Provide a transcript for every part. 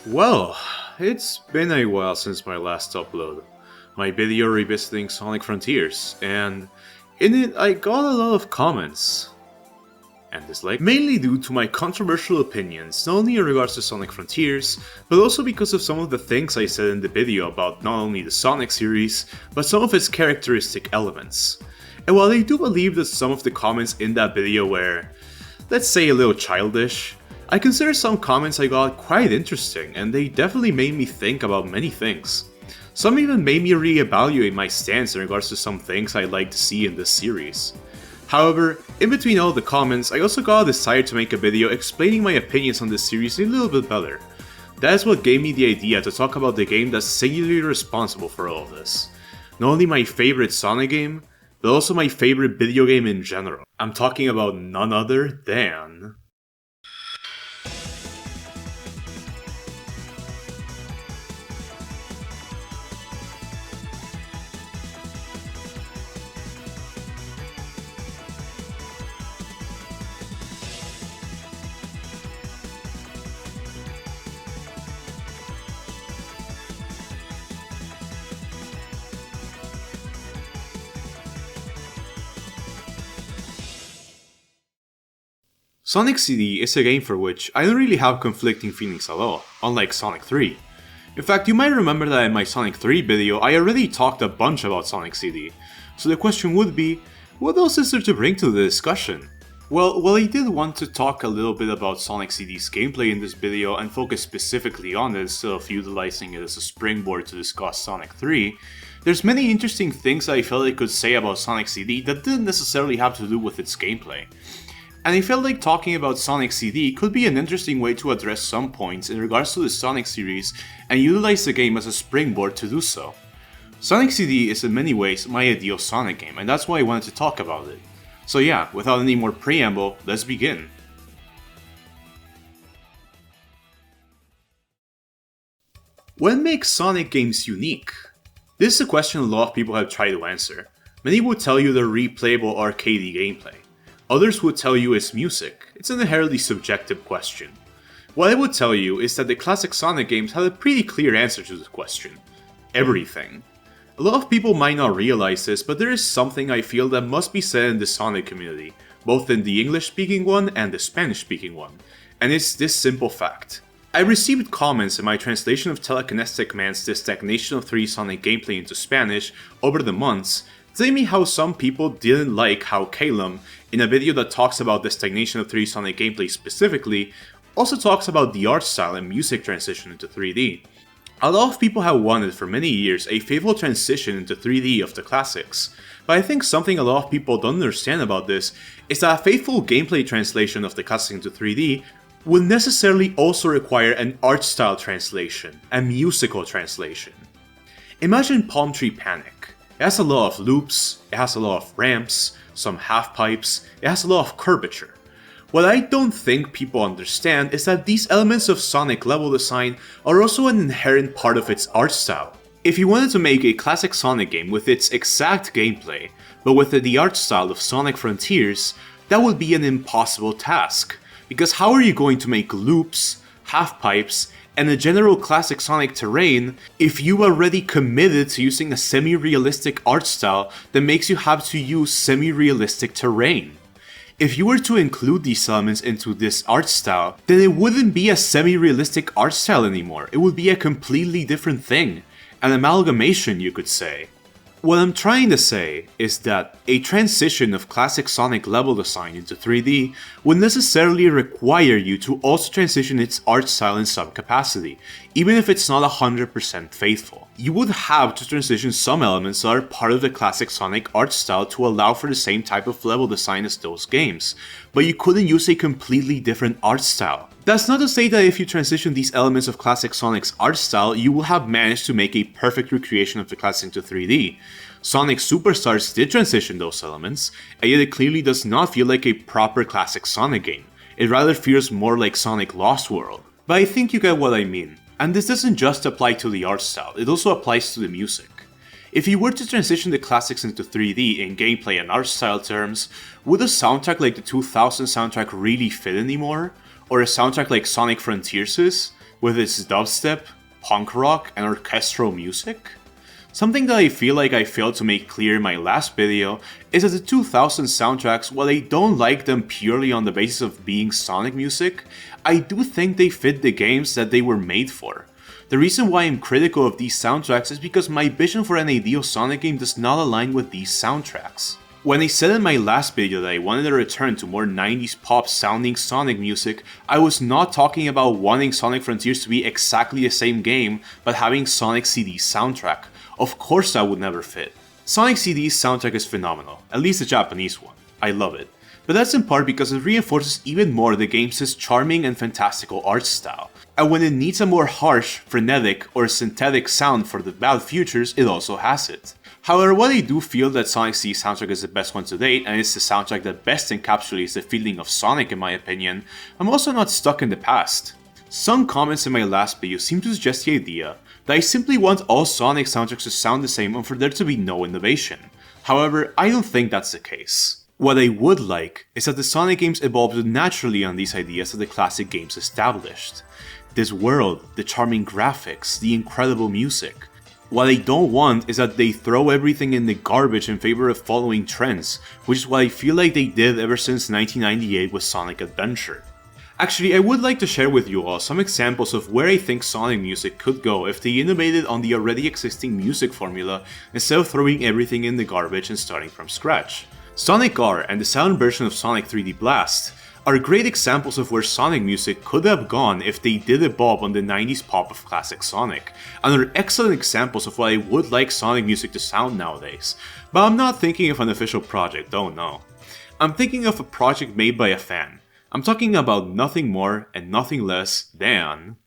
Well, it's been a while since my last upload, my video revisiting Sonic Frontiers, and in it I got a lot of comments and dislike, mainly due to my controversial opinions, not only in regards to Sonic Frontiers, but also because of some of the things I said in the video about not only the Sonic series, but some of its characteristic elements. And while I do believe that some of the comments in that video were, let's say, a little childish, I consider some comments I got quite interesting, and they definitely made me think about many things. Some even made me reevaluate my stance in regards to some things I'd like to see in this series. However, in between all the comments, I also got a desire to make a video explaining my opinions on this series a little bit better. That is what gave me the idea to talk about the game that's singularly responsible for all of this. Not only my favorite Sonic game, but also my favorite video game in general. I'm talking about none other than... Sonic CD is a game for which I don't really have conflicting feelings at all, unlike Sonic 3. In fact, you might remember that in my Sonic 3 video I already talked a bunch about Sonic CD, so the question would be, what else is there to bring to the discussion? Well, while I did want to talk a little bit about Sonic CD's gameplay in this video and focus specifically on it instead of utilizing it as a springboard to discuss Sonic 3, there's many interesting things I felt I could say about Sonic CD that didn't necessarily have to do with its gameplay. And I felt like talking about Sonic CD could be an interesting way to address some points in regards to the Sonic series and utilize the game as a springboard to do so. Sonic CD is in many ways my ideal Sonic game, and that's why I wanted to talk about it. So yeah, without any more preamble, let's begin. What makes Sonic games unique? This is a question a lot of people have tried to answer. Many would tell you the replayable arcadey gameplay. Others would tell you it's music. It's an inherently subjective question. What I would tell you is that the classic Sonic games had a pretty clear answer to this question. Everything. A lot of people might not realize this, but there is something I feel that must be said in the Sonic community, both in the English-speaking one and the Spanish-speaking one, and it's this simple fact. I received comments in my translation of Telekinestic Man's The Stagnation of 3 Sonic gameplay into Spanish over the months, telling me how some people didn't like how Calum, in a video that talks about the Stagnation of 3 Sonic gameplay specifically, also talks about the art style and music transition into 3D. A lot of people have wanted for many years a faithful transition into 3D of the classics, but I think something a lot of people don't understand about this is that a faithful gameplay translation of the classics into 3D would necessarily also require an art style translation, a musical translation. Imagine Palm Tree Panic. It has a lot of loops, it has a lot of ramps, some half pipes, it has a lot of curvature. What I don't think people understand is that these elements of Sonic level design are also an inherent part of its art style. If you wanted to make a classic Sonic game with its exact gameplay, but with the art style of Sonic Frontiers, that would be an impossible task. Because how are you going to make loops, half pipes, and a general classic Sonic terrain if you already committed to using a semi-realistic art style that makes you have to use semi-realistic terrain? If you were to include these elements into this art style, then it wouldn't be a semi-realistic art style anymore, it would be a completely different thing. An amalgamation, you could say. What I'm trying to say is that a transition of classic Sonic level design into 3D would necessarily require you to also transition its art style in some capacity, even if it's not 100% faithful. You would have to transition some elements that are part of the classic Sonic art style to allow for the same type of level design as those games, but you couldn't use a completely different art style. That's not to say that if you transition these elements of classic Sonic's art style, you will have managed to make a perfect recreation of the classic into 3D. Sonic Superstars did transition those elements, and yet it clearly does not feel like a proper classic Sonic game. It rather feels more like Sonic Lost World. But I think you get what I mean. And this doesn't just apply to the art style, it also applies to the music. If you were to transition the classics into 3D in gameplay and art style terms, would a soundtrack like the 2000 soundtrack really fit anymore? Or a soundtrack like Sonic Frontiers'? with its dubstep, punk rock, and orchestral music? Something that I feel like I failed to make clear in my last video is that the 2000 soundtracks, while I don't like them purely on the basis of being Sonic music, I do think they fit the games that they were made for. The reason why I'm critical of these soundtracks is because my vision for an ideal Sonic game does not align with these soundtracks. When I said in my last video that I wanted a return to more 90s pop sounding Sonic music, I was not talking about wanting Sonic Frontiers to be exactly the same game, but having Sonic CD's soundtrack. Of course that would never fit. Sonic CD's soundtrack is phenomenal, at least the Japanese one. I love it. But that's in part because it reinforces even more the game's charming and fantastical art style. And when it needs a more harsh, frenetic, or synthetic sound for the bad futures, it also has it. However, while I do feel that Sonic CD's soundtrack is the best one to date, and it's the soundtrack that best encapsulates the feeling of Sonic in my opinion, I'm also not stuck in the past. Some comments in my last video seem to suggest the idea that I simply want all Sonic soundtracks to sound the same and for there to be no innovation. However, I don't think that's the case. What I would like is that the Sonic games evolved naturally on these ideas that the classic games established. This world, the charming graphics, the incredible music. What I don't want is that they throw everything in the garbage in favor of following trends, which is what I feel like they did ever since 1998 with Sonic Adventure. Actually, I would like to share with you all some examples of where I think Sonic music could go if they innovated on the already existing music formula instead of throwing everything in the garbage and starting from scratch. Sonic R and the sound version of Sonic 3D Blast are great examples of where Sonic music could have gone if they did evolve on the 90s pop of classic Sonic, and are excellent examples of what I would like Sonic music to sound nowadays. But I'm not thinking of an official project, oh no. I'm thinking of a project made by a fan. I'm talking about nothing more and nothing less than...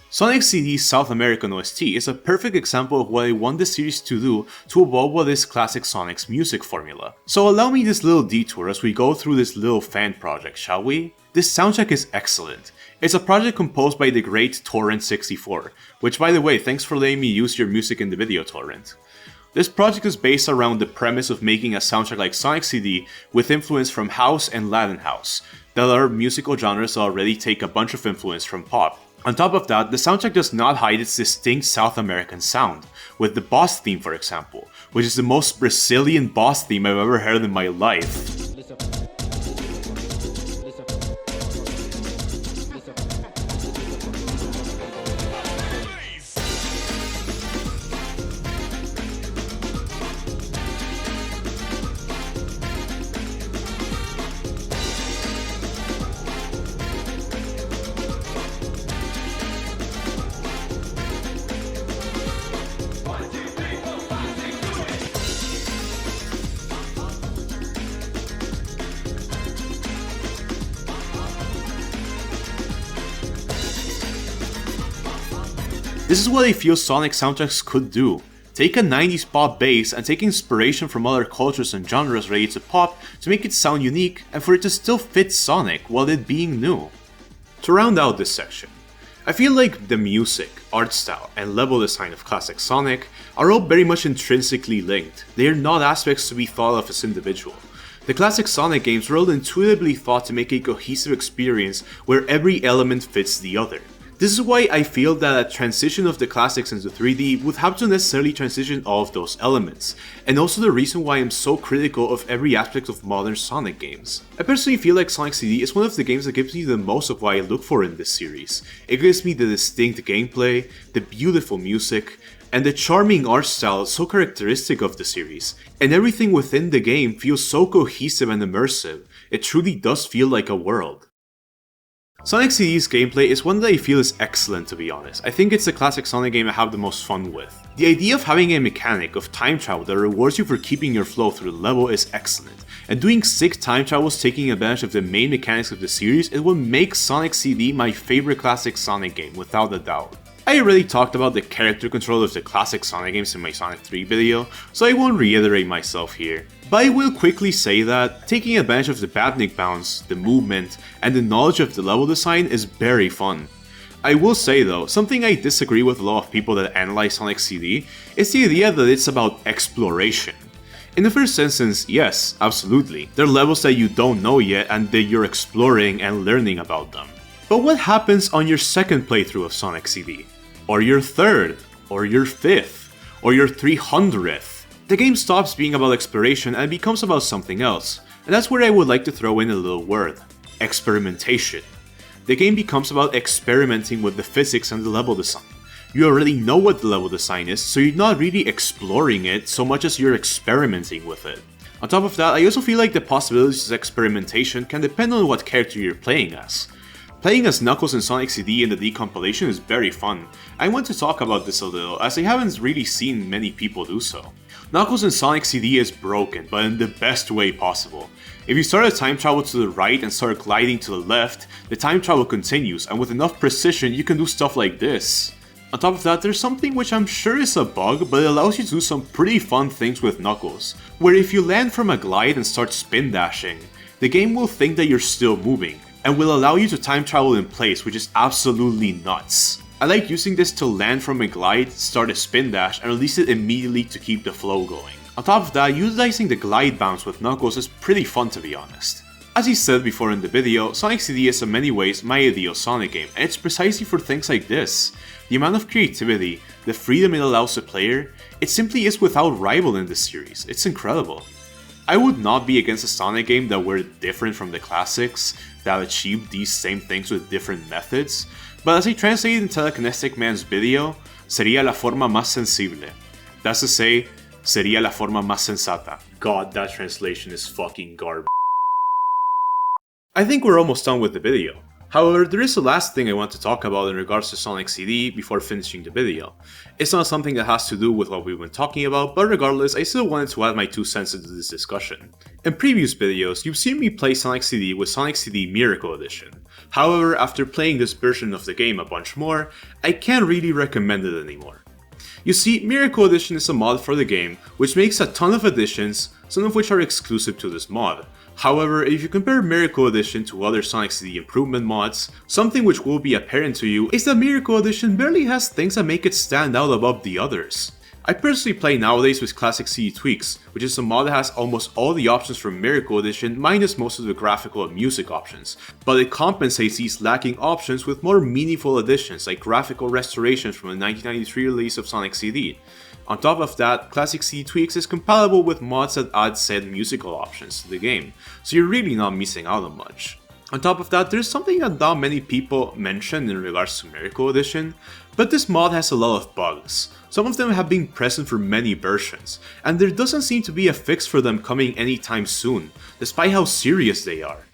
Sonic CD's South American OST is a perfect example of what I want the series to do to evolve what is classic Sonic's music formula. So allow me this little detour as we go through this little fan project, shall we? This soundtrack is excellent. It's a project composed by the great Torrent64, which by the way, thanks for letting me use your music in the video, Torrent. This project is based around the premise of making a soundtrack like Sonic CD with influence from house and Latin house, that are musical genres that already take a bunch of influence from pop. On top of that, the soundtrack does not hide its distinct South American sound, with the boss theme for example, which is the most Brazilian boss theme I've ever heard in my life. This is what I feel Sonic soundtracks could do. Take a 90s pop base and take inspiration from other cultures and genres related to pop to make it sound unique and for it to still fit Sonic while it being new. To round out this section, I feel like the music, art style, and level design of classic Sonic are all very much intrinsically linked. They are not aspects to be thought of as individual. The classic Sonic games were all intuitively thought to make a cohesive experience where every element fits the other. This is why I feel that a transition of the classics into 3D would have to necessarily transition all of those elements, and also the reason why I'm so critical of every aspect of modern Sonic games. I personally feel like Sonic CD is one of the games that gives me the most of what I look for in this series. It gives me the distinct gameplay, the beautiful music, and the charming art style so characteristic of the series, and everything within the game feels so cohesive and immersive. It truly does feel like a world. Sonic CD's gameplay is one that I feel is excellent, to be honest. I think it's the classic Sonic game I have the most fun with. The idea of having a mechanic of time travel that rewards you for keeping your flow through the level is excellent, and doing 6 time travels taking advantage of the main mechanics of the series is what makes Sonic CD my favorite classic Sonic game, without a doubt. I already talked about the character control of the classic Sonic games in my Sonic 3 video, so I won't reiterate myself here. But I will quickly say that taking advantage of the Batnik bounce, the movement, and the knowledge of the level design is very fun. I will say though, something I disagree with a lot of people that analyze Sonic CD is the idea that it's about exploration. In the first instance, yes, absolutely. There are levels that you don't know yet and that you're exploring and learning about them. But what happens on your second playthrough of Sonic CD? Or your third? Or your fifth? Or your 300th? The game stops being about exploration and becomes about something else, and that's where I would like to throw in a little word: experimentation. The game becomes about experimenting with the physics and the level design. You already know what the level design is, so you're not really exploring it so much as you're experimenting with it. On top of that, I also feel like the possibilities of experimentation can depend on what character you're playing as. Playing as Knuckles in Sonic CD in the D compilation is very fun. I want to talk about this a little, as I haven't really seen many people do so. Knuckles in Sonic CD is broken, but in the best way possible. If you start a time travel to the right and start gliding to the left, the time travel continues, and with enough precision you can do stuff like this. On top of that, there's something which I'm sure is a bug, but it allows you to do some pretty fun things with Knuckles, where if you land from a glide and start spin dashing, the game will think that you're still moving, and will allow you to time travel in place, which is absolutely nuts. I like using this to land from a glide, start a spin dash, and release it immediately to keep the flow going. On top of that, utilizing the glide bounce with Knuckles is pretty fun, to be honest. As I said before in the video, Sonic CD is in many ways my ideal Sonic game, and it's precisely for things like this. The amount of creativity, the freedom it allows the player, it simply is without rival in this series. It's incredible. I would not be against a Sonic game that were different from the classics, that achieved these same things with different methods, but as I translated in Telekinetic Man's video, sería la forma más sensible. That's to say, sería la forma más sensata. God, that translation is fucking garbage. I think we're almost done with the video. However, there is a last thing I want to talk about in regards to Sonic CD before finishing the video. It's not something that has to do with what we've been talking about, but regardless, I still wanted to add my 2 cents into this discussion. In previous videos, you've seen me play Sonic CD with Sonic CD Miracle Edition. However, after playing this version of the game a bunch more, I can't really recommend it anymore. You see, Miracle Edition is a mod for the game, which makes a ton of additions, some of which are exclusive to this mod. However, if you compare Miracle Edition to other Sonic CD improvement mods, something which will be apparent to you is that Miracle Edition barely has things that make it stand out above the others. I personally play nowadays with Classic CD Tweaks, which is a mod that has almost all the options from Miracle Edition minus most of the graphical and music options, but it compensates these lacking options with more meaningful additions like graphical restorations from the 1993 release of Sonic CD. On top of that, Classic CD Tweaks is compatible with mods that add said musical options to the game, so you're really not missing out on much. On top of that, there's something that not many people mention in regards to Miracle Edition, but this mod has a lot of bugs. Some of them have been present for many versions, and there doesn't seem to be a fix for them coming anytime soon, despite how serious they are.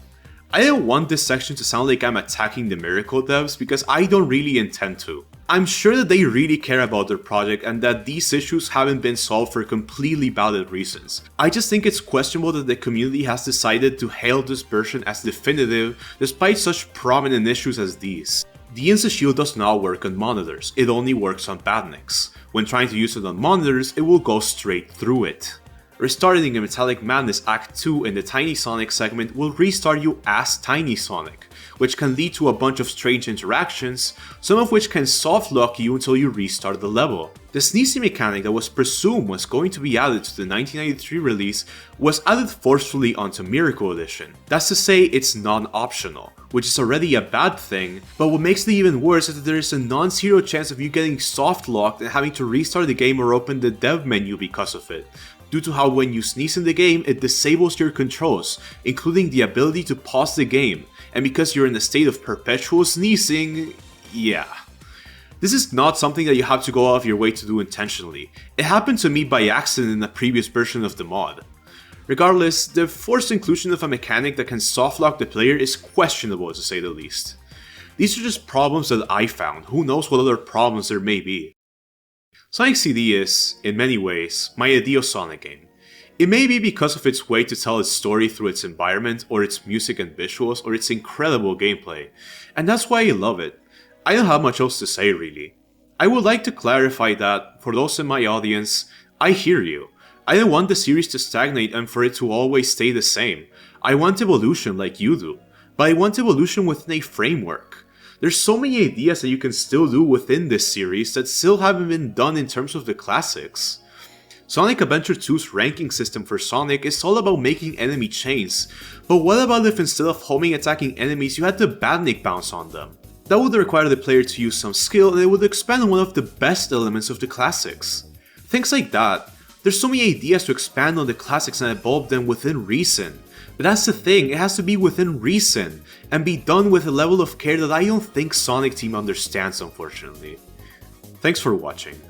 I don't want this section to sound like I'm attacking the Miracle devs because I don't really intend to. I'm sure that they really care about their project and that these issues haven't been solved for completely valid reasons. I just think it's questionable that the community has decided to hail this version as definitive despite such prominent issues as these. The Insta-Shield does not work on monitors, it only works on Batniks. When trying to use it on monitors, it will go straight through it. Restarting in Metallic Madness Act 2 in the Tiny Sonic segment will restart you as Tiny Sonic, which can lead to a bunch of strange interactions, some of which can soft lock you until you restart the level. The sneezing mechanic that was presumed was going to be added to the 1993 release was added forcefully onto Miracle Edition. That's to say, it's non-optional, which is already a bad thing, but what makes it even worse is that there is a non-zero chance of you getting soft locked and having to restart the game or open the dev menu because of it, due to how when you sneeze in the game, it disables your controls, including the ability to pause the game, and because you're in a state of perpetual sneezing, yeah. This is not something that you have to go out of your way to do intentionally. It happened to me by accident in a previous version of the mod. Regardless, the forced inclusion of a mechanic that can softlock the player is questionable to say the least. These are just problems that I found, who knows what other problems there may be. Sonic CD is, in many ways, my ideal Sonic game. It may be because of its way to tell its story through its environment, or its music and visuals, or its incredible gameplay, and that's why I love it. I don't have much else to say really. I would like to clarify that, for those in my audience, I hear you. I don't want the series to stagnate and for it to always stay the same. I want evolution like you do, but I want evolution within a framework. There's so many ideas that you can still do within this series that still haven't been done in terms of the classics. Sonic Adventure 2's ranking system for Sonic is all about making enemy chains, but what about if instead of homing attacking enemies you had the Badnik bounce on them? That would require the player to use some skill and it would expand on one of the best elements of the classics. Things like that. There's so many ideas to expand on the classics and evolve them within reason. But that's the thing, it has to be within reason, and be done with a level of care that I don't think Sonic Team understands, unfortunately. Thanks for watching.